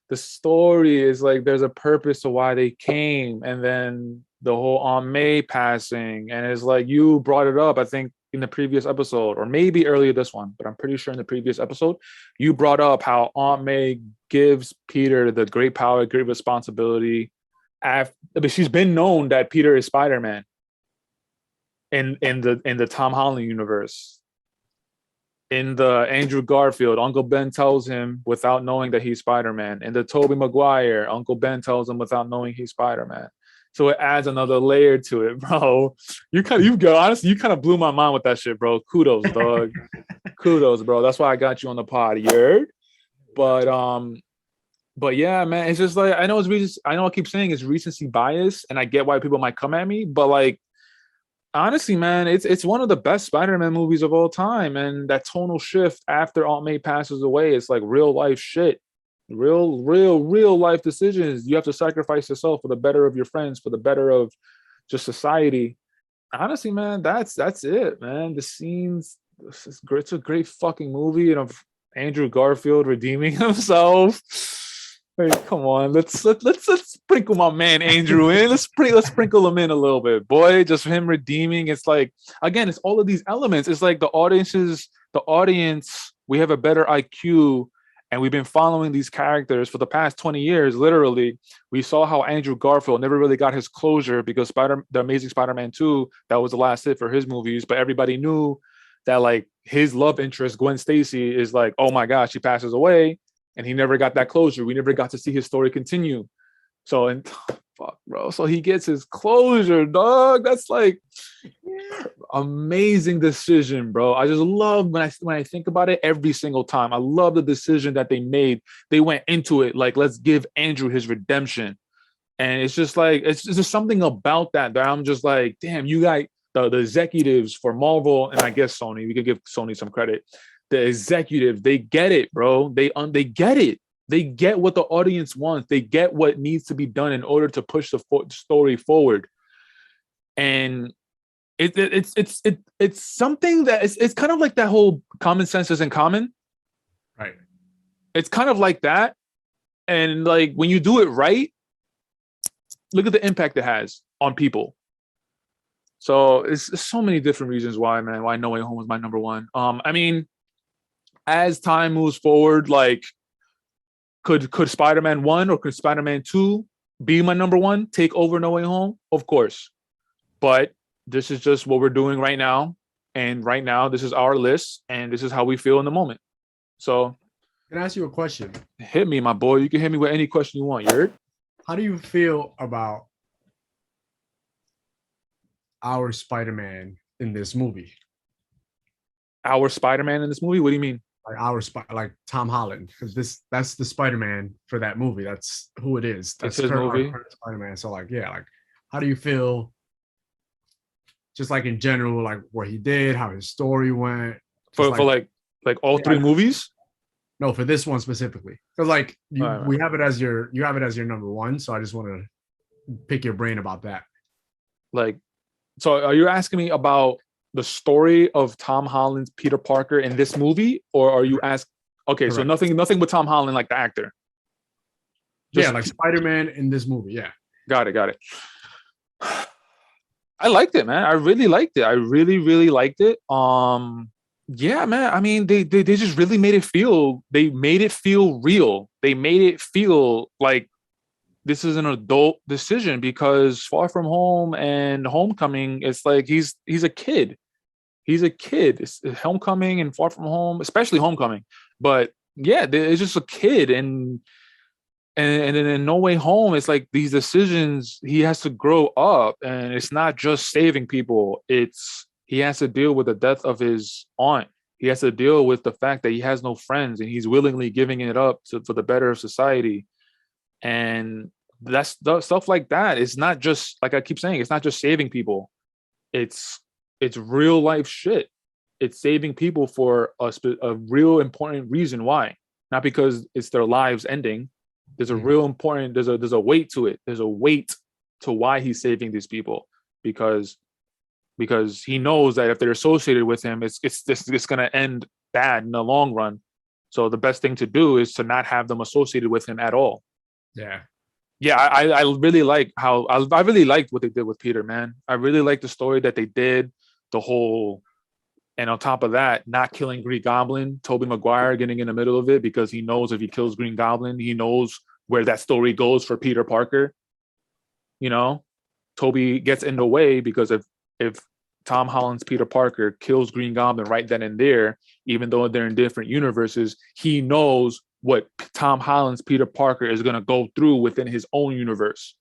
The story is like, there's a purpose to why they came. And then the whole Aunt May passing. And it's like, you brought it up, I think, in the previous episode, or maybe earlier this one, but I'm pretty sure in the previous episode, you brought up how Aunt May gives Peter the great power, great responsibility. But she's been known that Peter is Spider-Man in the Tom Holland universe. In the Andrew Garfield, Uncle Ben tells him without knowing that he's Spider-Man. In the Tobey Maguire, Uncle Ben tells him without knowing he's Spider-Man. So it adds another layer to it, bro. Honestly, you kind of blew my mind with that shit, bro. Kudos, dog. Kudos, bro. That's why I got you on the pod. You heard? But yeah, man, it's just like, I know I keep saying it's recency bias, and I get why people might come at me, but like, honestly, man, it's one of the best Spider-Man movies of all time. And that tonal shift after Aunt May passes away, it's like real life shit. Real life decisions. You have to sacrifice yourself for the better of your friends, for the better of just society. Honestly, man, that's it, man. The scenes, this is great. It's a great fucking movie, and of Andrew Garfield redeeming himself. Like, come on, let's sprinkle my man Andrew in. Let's sprinkle him in a little bit, boy. Just him redeeming. It's like, again, it's all of these elements. It's like the audience. We have a better IQ, and we've been following these characters for the past 20 years. Literally, we saw how Andrew Garfield never really got his closure because the Amazing Spider-Man 2, that was the last hit for his movies. But everybody knew that like his love interest, Gwen Stacy, is like, oh my gosh, she passes away. And he never got that closure. We never got to see his story continue. So, and fuck, bro. So he gets his closure, dog. That's like amazing decision, bro. I just love when I think about it every single time. I love the decision that they made. They went into it like, let's give Andrew his redemption. And it's just like, it's just something about that I'm just like, damn, you got the executives for Marvel, and I guess Sony. We could give Sony some credit. The executives, they get it, bro. They get it. They get what the audience wants. They get what needs to be done in order to push the story forward. And it's something that it's kind of like that whole common sense isn't common. Right. It's kind of like that. And like when you do it right, look at the impact it has on people. So it's so many different reasons why, man, why No Way Home was my number one. I mean, as time moves forward, like could Spider-Man 1 or could Spider-Man 2 be my number one, take over No Way Home? Of course. But this is just what we're doing right now. And right now, this is our list, and this is how we feel in the moment. So can I ask you a question? Hit me, my boy. You can hit me with any question you want. You heard? How do you feel about our Spider-Man in this movie? Our Spider-Man in this movie? What do you mean? Like Tom Holland, because that's the Spider-Man for that movie. That's who it is. That's his movie. Spider-Man. So like, yeah, like how do you feel? Just like in general, like what he did, how his story went. For like all three movies? No, for this one specifically. Because like you have it as your number one. So I just want to pick your brain about that. Like, so are you asking me about the story of Tom Holland's Peter Parker in this movie, or are you asking? Okay, correct. So nothing with Tom Holland, like the actor. Just like Spider-Man in this movie. Yeah, got it. I liked it, man. I really liked it. I really liked it. Yeah, man. I mean, they just really made it feel. They made it feel real. They made it feel like this is an adult decision, because Far From Home and Homecoming, it's like he's a kid. He's a kid. It's Homecoming and Far From Home, especially Homecoming. But yeah, it's just a kid, and then in No Way Home, it's like these decisions, he has to grow up, and it's not just saving people. He has to deal with the death of his aunt. He has to deal with the fact that he has no friends, and he's willingly giving it up for the better of society. And that's stuff like that. It's not just, like I keep saying, it's not just saving people. It's real life shit. It's saving people for a real important reason why, not because it's their lives ending. There's a real important, there's a weight to it. There's a weight to why he's saving these people, because he knows that if they're associated with him, it's going to end bad in the long run. So the best thing to do is to not have them associated with him at all. Yeah, I really like I really liked what they did with Peter, man. I really liked the story that they did, the whole, and on top of that, not killing Green Goblin, Tobey Maguire getting in the middle of it, because he knows if he kills Green Goblin, he knows where that story goes for Peter Parker. You know, Tobey gets in the way, because if Tom Holland's Peter Parker kills Green Goblin right then and there, even though they're in different universes, he knows what Tom Holland's Peter Parker is going to go through within his own universe,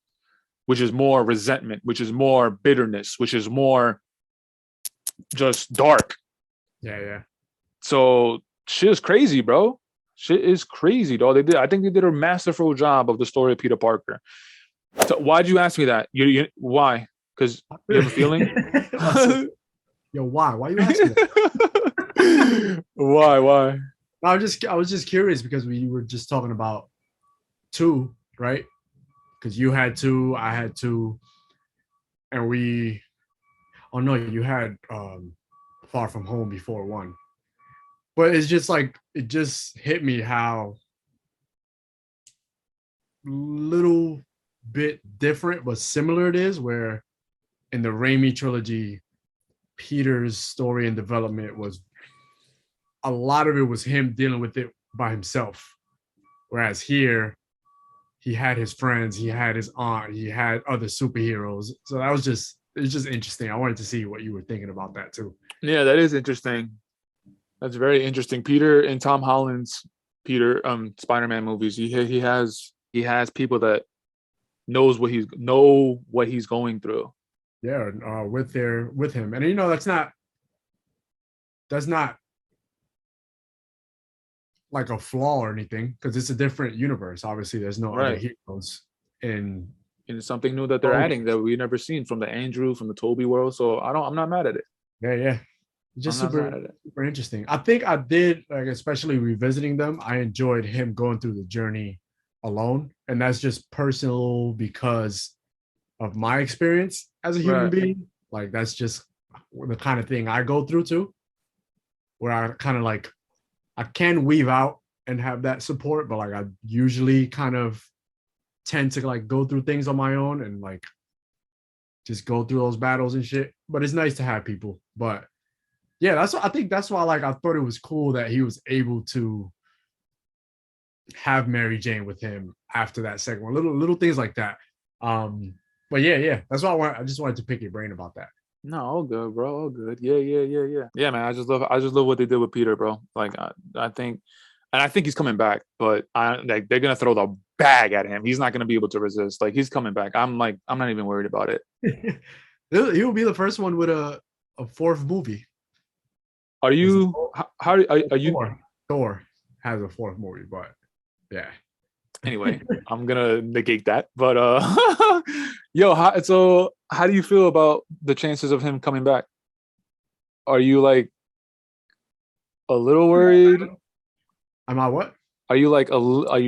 which is more resentment, which is more bitterness, which is more just dark. Yeah. So shit is crazy, bro. Shit is crazy, dog. I think they did a masterful job of the story of Peter Parker. So why'd you ask me that? Why? Because you have a feeling? Yo, why? Why you asking that? Why? I was just curious, because we were just talking about 2, right? Because you had 2, I had 2, and you had Far From Home before one. But it's just like it just hit me how little bit different but similar it is, where in the Raimi trilogy, Peter's story and development was a lot of it was him dealing with it by himself. Whereas here, he had his friends, he had his aunt, he had other superheroes. So that was it's just interesting. I wanted to see what you were thinking about that too. Yeah, that is interesting. That's very interesting. Peter in Tom Holland's Spider-Man movies, he has people that know what he's going through. Yeah, with him, and you know that's not like a flaw or anything because it's a different universe. Obviously, there's no other heroes in. And it's something new that they're adding that we've never seen from the Andrew, from the Toby world. So I'm not mad at it. Yeah. Just super interesting. I think I did, like, especially revisiting them, I enjoyed him going through the journey alone. And that's just personal because of my experience as a human being. Like, that's just the kind of thing I go through too, where I kind of like, I can weave out and have that support, but like I usually kind of tend to like go through things on my own and like just go through those battles and shit. But it's nice to have people. But yeah, I think that's why like I thought it was cool that he was able to have Mary Jane with him after that second one. Little things like that. But yeah. That's why I just wanted to pick your brain about that. No, all good, bro. All good. Yeah. Yeah, man. I just love what they did with Peter, bro. Like I think he's coming back, but like they're gonna throw the bag at him. He's not gonna be able to resist. Like he's coming back. I'm not even worried about it. He'll be the first one with a fourth movie. Are you? How are you? Thor has a fourth movie, but yeah. Anyway, I'm gonna negate that. But yo, how do you feel about the chances of him coming back? Are you like a little worried? Am I what? Are you a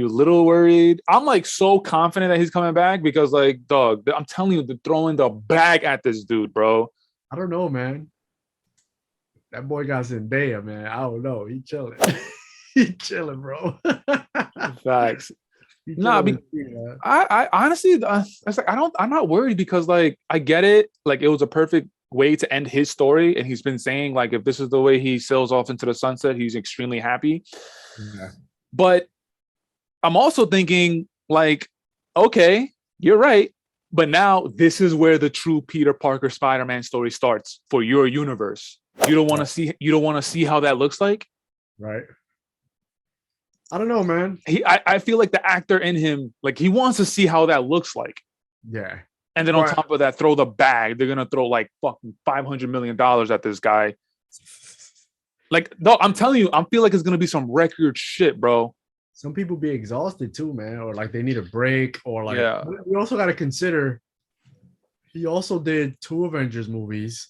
little worried? I'm like so confident that he's coming back because like, dog, I'm telling you, they're throwing the bag at this dude, bro. I don't know, man. That boy got Zendaya, man. I don't know. He chilling. He chilling, bro. Facts. Nah, I honestly, it's like I'm not worried because like I get it. Like it was a perfect way to end his story, and he's been saying like if this is the way he sails off into the sunset, he's extremely happy. Yeah. But I'm also thinking like, okay, you're right. But now this is where the true Peter Parker Spider-Man story starts for your universe. You don't want to see how that looks like, right? I don't know, man. I feel like the actor in him, like he wants to see how that looks like. Yeah. And then on top of that, throw the bag. They're gonna throw like fucking $500 million at this guy. Like, no, I'm telling you, I feel like it's gonna be some record shit, bro. Some people be exhausted too, man, or like they need a break, or like yeah. We also got to consider he also did 2 Avengers movies.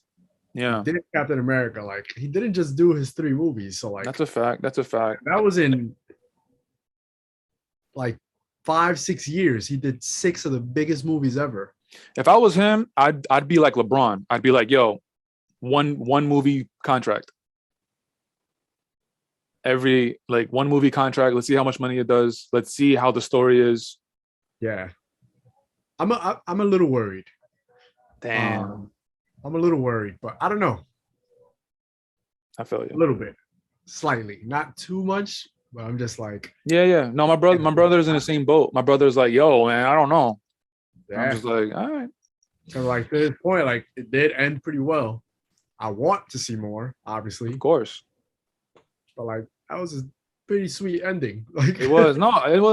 Yeah. He did Captain America. Like he didn't just do his 3 movies. So like that's a fact. That was in like 5-6 years. He did 6 of the biggest movies ever. If I was him, I'd be like LeBron. I'd be like, yo, one movie contract. Every like 1 movie contract. Let's see how much money it does. Let's see how the story is. Yeah. I'm a little worried. Damn. I'm a little worried, but I don't know. I feel you. A little bit. Slightly. Not too much, but I'm just like. Yeah. No, my brother's in the same boat. My brother's like, yo, man, I don't know. Yeah. I'm just like, all right. So like to this point, like it did end pretty well. I want to see more, obviously. Of course. But like that was a pretty sweet ending. Like it was.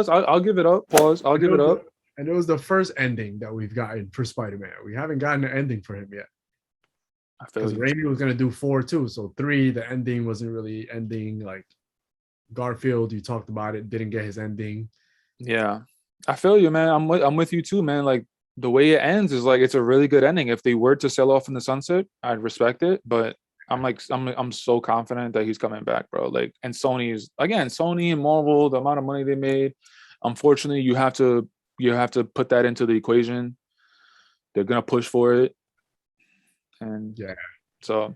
I'll give it up. Pause. I'll give it up. And it was the first ending that we've gotten for Spider-Man. We haven't gotten an ending for him yet. I feel because Raimi was gonna do 4 too. So 3, the ending wasn't really ending. Like Garfield, you talked about it, didn't get his ending. Yeah, I feel you, man. I'm with you too, man. Like the way it ends is like it's a really good ending. If they were to sail off in the sunset, I'd respect it. But I'm so confident that he's coming back, bro. Like, and Sony and Marvel, the amount of money they made. Unfortunately, you have to put that into the equation. They're gonna push for it. And yeah, So,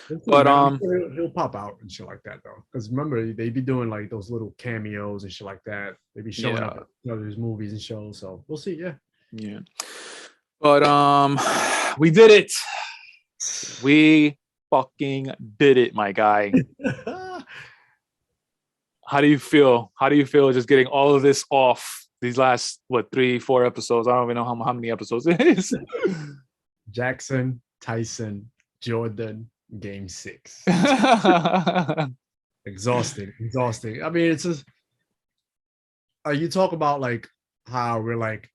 That's cool, but man. I'm sure he'll pop out and shit like that though. Because remember, they be doing like those little cameos and shit like that. They be showing up yeah, in other movies and shows. So we'll see. Yeah. yeah. But we did it. We fucking did it, my guy. How do you feel? How do you feel just getting all of this off these last 3, 4 episodes? I don't even know how many episodes it is. Jackson, Tyson, Jordan, game 6. Exhausting. I mean, it's just you talk about like how we're like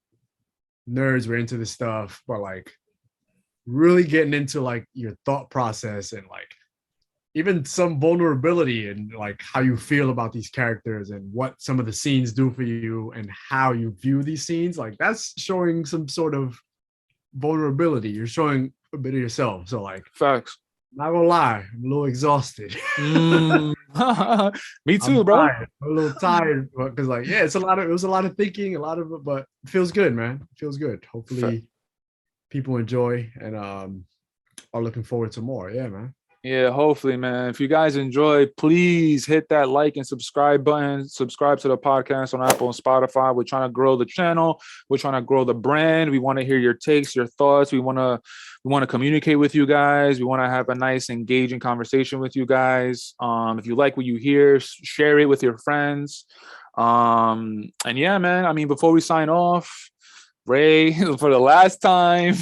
nerds, we're into this stuff, but like really getting into like your thought process and like even some vulnerability and like how you feel about these characters and what some of the scenes do for you and how you view these scenes, like that's showing some sort of vulnerability. You're showing a bit of yourself. So like, Facts. not gonna lie, I'm a little exhausted. Me too, I'm bro. tired. I'm a little tired because like, yeah, it was a lot of thinking, a lot of it, but it feels good, man. It feels good. Hopefully people enjoy and are looking forward to more. Yeah, man. Yeah, hopefully, man. If you guys enjoy, please hit that like and subscribe button. Subscribe to the podcast on Apple and Spotify. We're trying to grow the channel. We're trying to grow the brand. We want to hear your takes, your thoughts. We want to communicate with you guys. We want to have a nice, engaging conversation with you guys. If you like what you hear, share it with your friends. And yeah, man. I mean, before we sign off, Ray, for the last time,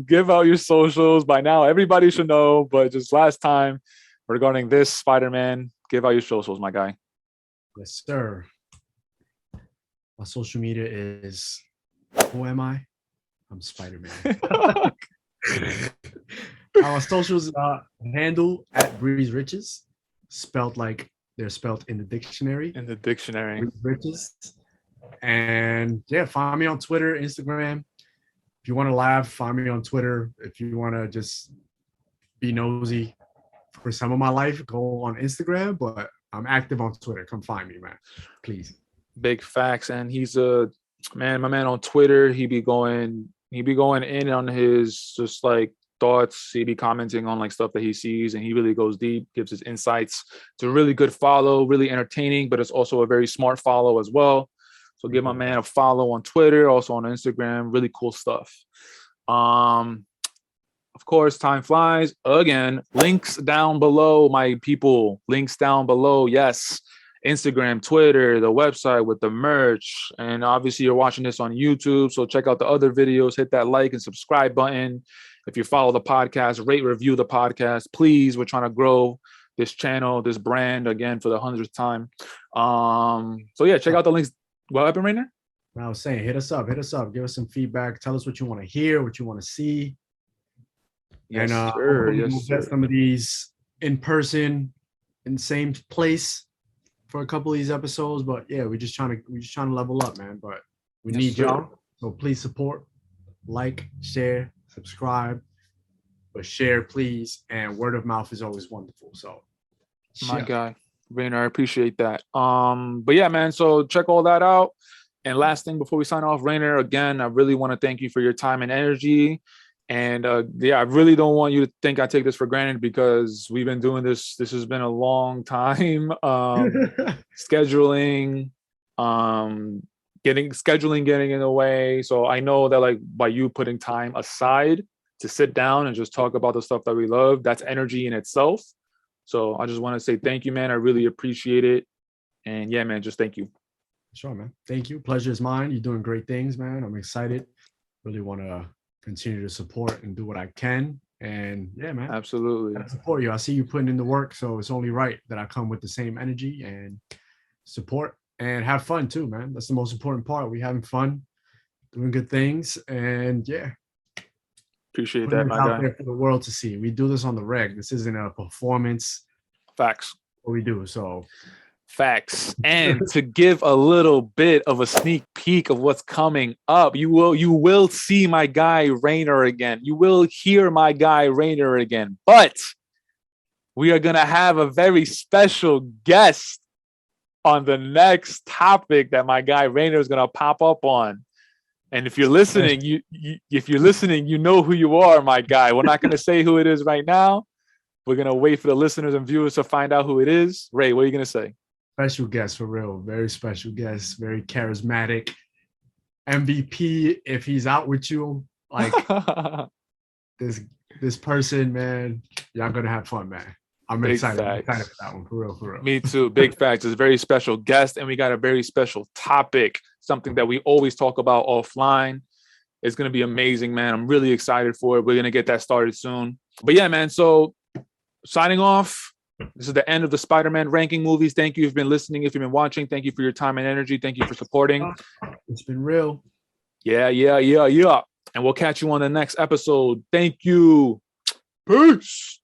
give out your socials. By now, everybody should know, but just last time regarding this Spider-Man, give out your socials, my guy. Yes, sir. My social media is, who am I? I'm Spider-Man. Our socials handle at Breeze Riches, spelled like they're spelled in the dictionary. In the dictionary. Breeze Riches. And yeah, find me on Twitter, Instagram. If you want to laugh, find me on Twitter. If you want to just be nosy for some of my life, go on Instagram. But I'm active on Twitter. Come find me, man. Please. Big facts. And he's my man on Twitter. He be going in on his just like thoughts. He be commenting on like stuff that he sees, and he really goes deep, gives his insights. It's a really good follow, really entertaining, but it's also a very smart follow as well. So give my man a follow on Twitter, also on Instagram. Really cool stuff. Of course, time flies. Again, links down below, my people. Links down below. Yes. Instagram, Twitter, the website with the merch. And obviously you're watching this on YouTube. So check out the other videos. Hit that like and subscribe button. If you follow the podcast, rate, review the podcast. Please, we're trying to grow this channel, this brand again for the 100th time. So yeah, check out the links. What happened, Rainer? I was saying, hit us up, give us some feedback, tell us what you want to hear, what you want to see. Yes, and sir. Yes, we'll sir. get some of these in person, in the same place for a couple of these episodes. But yeah, we're just trying to level up, man. But we need y'all, so please support, like, share, subscribe, but share, please. And word of mouth is always wonderful. So, my guy, Rainer, I appreciate that. But yeah, man. So check all that out. And last thing before we sign off, Rainer, again, I really want to thank you for your time and energy. And yeah, I really don't want you to think I take this for granted because we've been doing this. This has been a long time. Scheduling, getting in the way. So I know that like by you putting time aside to sit down and just talk about the stuff that we love, that's energy in itself. So I just want to say thank you, man. I really appreciate it. And yeah, man, just thank you. Sure, man. Thank you. Pleasure is mine. You're doing great things, man. I'm excited. Really want to continue to support and do what I can. And yeah, man. Absolutely. I support you. I see you putting in the work. So it's only right that I come with the same energy and support and have fun too, man. That's the most important part. We having fun, doing good things. And yeah. Appreciate that, my out guy. There for the world to see. We do this on the reg. This isn't a performance. Facts. What we do. So facts. And to give a little bit of a sneak peek of what's coming up, you will see my guy Rainer again. You will hear my guy Rainer again. But we are gonna have a very special guest on the next topic that my guy Rainer is gonna pop up on. And if you're listening, you know who you are, my guy. We're not going to say who it is right now, We're gonna wait for the listeners and viewers to find out who it is. Ray, what are you gonna say? Special guest for real. Very special guest. Very charismatic. MVP if he's out with you. Like this person, man. Y'all gonna have fun, man. I'm excited. I'm excited for that one. For real, for real. Me too. Big facts. It's a very special guest, and we got a very special topic, something that we always talk about offline. It's gonna be amazing, man. I'm really excited for it. We're gonna get that started soon. But yeah, man. So signing off. This is the end of the Spider-Man ranking movies. Thank you if you've been listening. If you've been watching, thank you for your time and energy. Thank you for supporting. It's been real. Yeah. And we'll catch you on the next episode. Thank you. Peace.